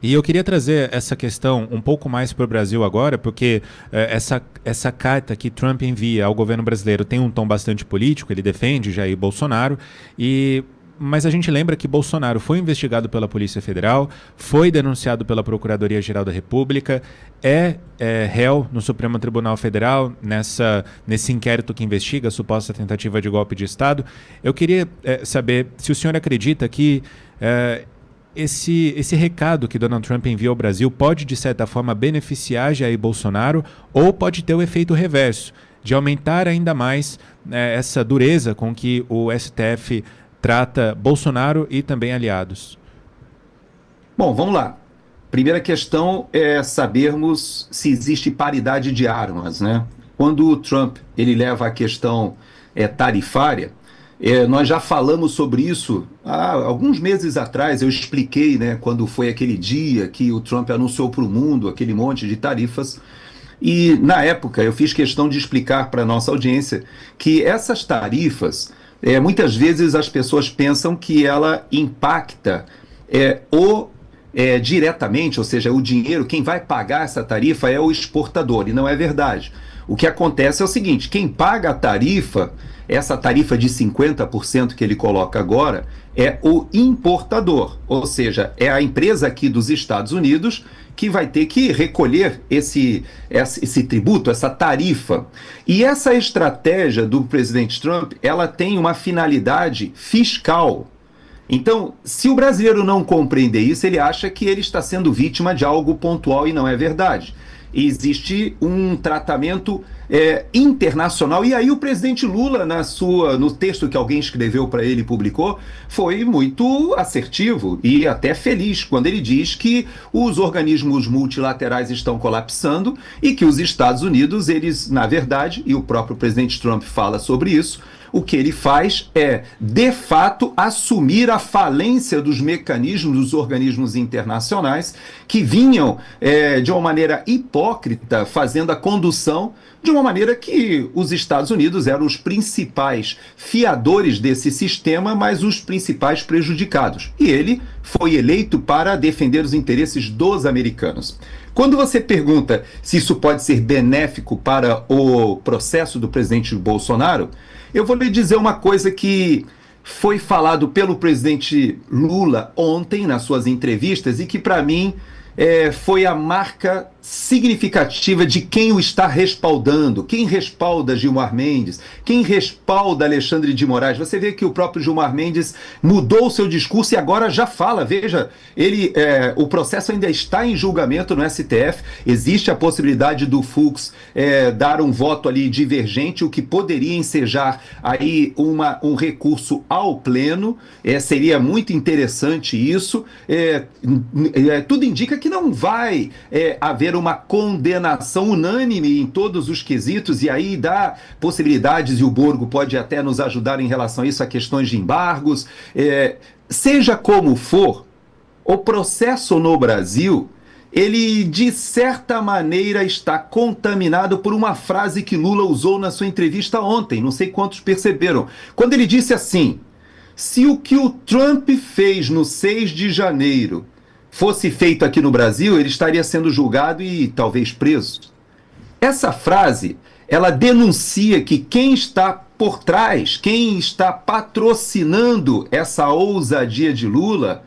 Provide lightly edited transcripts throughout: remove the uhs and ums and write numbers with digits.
E eu queria trazer essa questão um pouco mais para o Brasil agora, porque essa carta que Trump envia ao governo brasileiro tem um tom bastante político, ele defende Jair Bolsonaro, mas a gente lembra que Bolsonaro foi investigado pela Polícia Federal, foi denunciado pela Procuradoria-Geral da República, é réu no Supremo Tribunal Federal nesse inquérito que investiga a suposta tentativa de golpe de Estado. Eu queria saber se o senhor acredita que esse recado que Donald Trump envia ao Brasil pode, de certa forma, beneficiar Jair Bolsonaro ou pode ter o efeito reverso, de aumentar ainda mais essa dureza com que o STF trata Bolsonaro e também aliados? Bom, vamos lá. Primeira questão é sabermos se existe paridade de armas, né? Quando o Trump ele leva a questão tarifária, nós já falamos sobre isso há alguns meses atrás. Eu expliquei, né, quando foi aquele dia que o Trump anunciou para o mundo aquele monte de tarifas. E, na época, eu fiz questão de explicar para a nossa audiência que essas tarifas, muitas vezes as pessoas pensam que ela impacta diretamente, ou seja, o dinheiro, quem vai pagar essa tarifa é o exportador, e não é verdade. O que acontece é o seguinte: quem paga a tarifa, essa tarifa de 50% que ele coloca agora, é o importador, ou seja, é a empresa aqui dos Estados Unidos que vai ter que recolher esse tributo, essa tarifa. E essa estratégia do presidente Trump, ela tem uma finalidade fiscal. Então, se o brasileiro não compreender isso, ele acha que ele está sendo vítima de algo pontual, e não é verdade. Existe um tratamento internacional, e aí o presidente Lula, no texto que alguém escreveu para ele e publicou, foi muito assertivo e até feliz quando ele diz que os organismos multilaterais estão colapsando e que os Estados Unidos, eles, na verdade, e o próprio presidente Trump fala sobre isso, o que ele faz é, de fato, assumir a falência dos mecanismos, dos organismos internacionais que vinham, de uma maneira hipócrita, fazendo a condução de uma maneira que os Estados Unidos eram os principais fiadores desse sistema, mas os principais prejudicados. E ele foi eleito para defender os interesses dos americanos. Quando você pergunta se isso pode ser benéfico para o processo do presidente Bolsonaro, eu vou lhe dizer uma coisa que foi falado pelo presidente Lula ontem nas suas entrevistas e que, para mim, foi a marca significativa de quem o está respaldando, quem respalda Gilmar Mendes, quem respalda Alexandre de Moraes. Você vê que o próprio Gilmar Mendes mudou o seu discurso e agora já fala, veja, o processo ainda está em julgamento no STF, existe a possibilidade do Fux dar um voto ali divergente, o que poderia ensejar aí um recurso ao pleno, seria muito interessante isso. Tudo indica que não vai haver uma condenação unânime em todos os quesitos, e aí dá possibilidades, e o Borgo pode até nos ajudar em relação a isso, a questões de embargos. Seja como for, o processo no Brasil, ele de certa maneira está contaminado por uma frase que Lula usou na sua entrevista ontem, não sei quantos perceberam, quando ele disse assim: se o que o Trump fez no 6 de janeiro fosse feito aqui no Brasil, ele estaria sendo julgado e talvez preso. Essa frase, ela denuncia que quem está por trás, quem está patrocinando essa ousadia de Lula,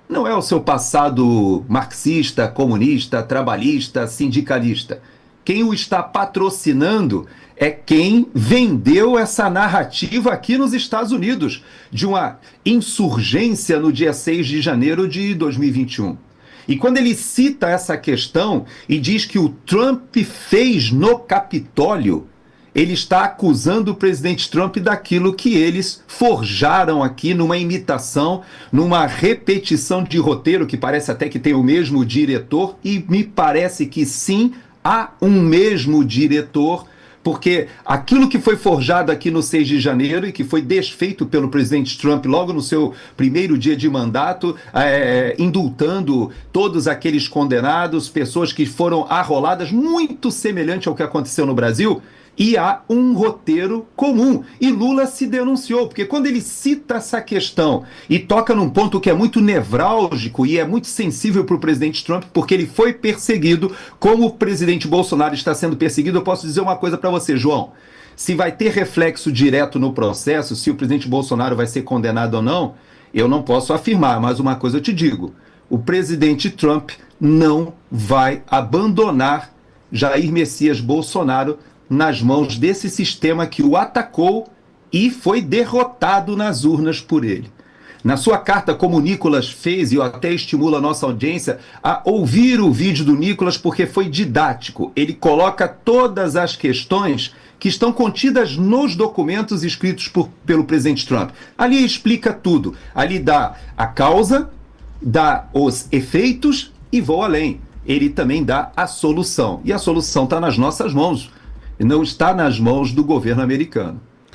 não é o seu passado marxista, comunista, trabalhista, sindicalista. Quem o está patrocinando é quem vendeu essa narrativa aqui nos Estados Unidos, de uma insurgência no dia 6 de janeiro de 2021. E quando ele cita essa questão e diz que o Trump fez no Capitólio, ele está acusando o presidente Trump daquilo que eles forjaram aqui numa imitação, numa repetição de roteiro, que parece até que tem o mesmo diretor, e me parece que sim, há um mesmo diretor, porque aquilo que foi forjado aqui no 6 de janeiro e que foi desfeito pelo presidente Trump logo no seu primeiro dia de mandato, indultando todos aqueles condenados, pessoas que foram arroladas, muito semelhante ao que aconteceu no Brasil, e há um roteiro comum. E Lula se denunciou, porque quando ele cita essa questão e toca num ponto que é muito nevrálgico e é muito sensível para o presidente Trump, porque ele foi perseguido, como o presidente Bolsonaro está sendo perseguido, eu posso dizer uma coisa para você, João. Se vai ter reflexo direto no processo, se o presidente Bolsonaro vai ser condenado ou não, eu não posso afirmar, mas uma coisa eu te digo: o presidente Trump não vai abandonar Jair Messias Bolsonaro nas mãos desse sistema que o atacou e foi derrotado nas urnas por ele. Na sua carta, como o Nicolas fez, e eu até estimulo a nossa audiência a ouvir o vídeo do Nicolas, porque foi didático. Ele coloca todas as questões que estão contidas nos documentos escritos pelo presidente Trump. Ali ele explica tudo. Ali dá a causa, dá os efeitos e vou além. Ele também dá a solução. E a solução está nas nossas mãos. Não está nas mãos do governo americano.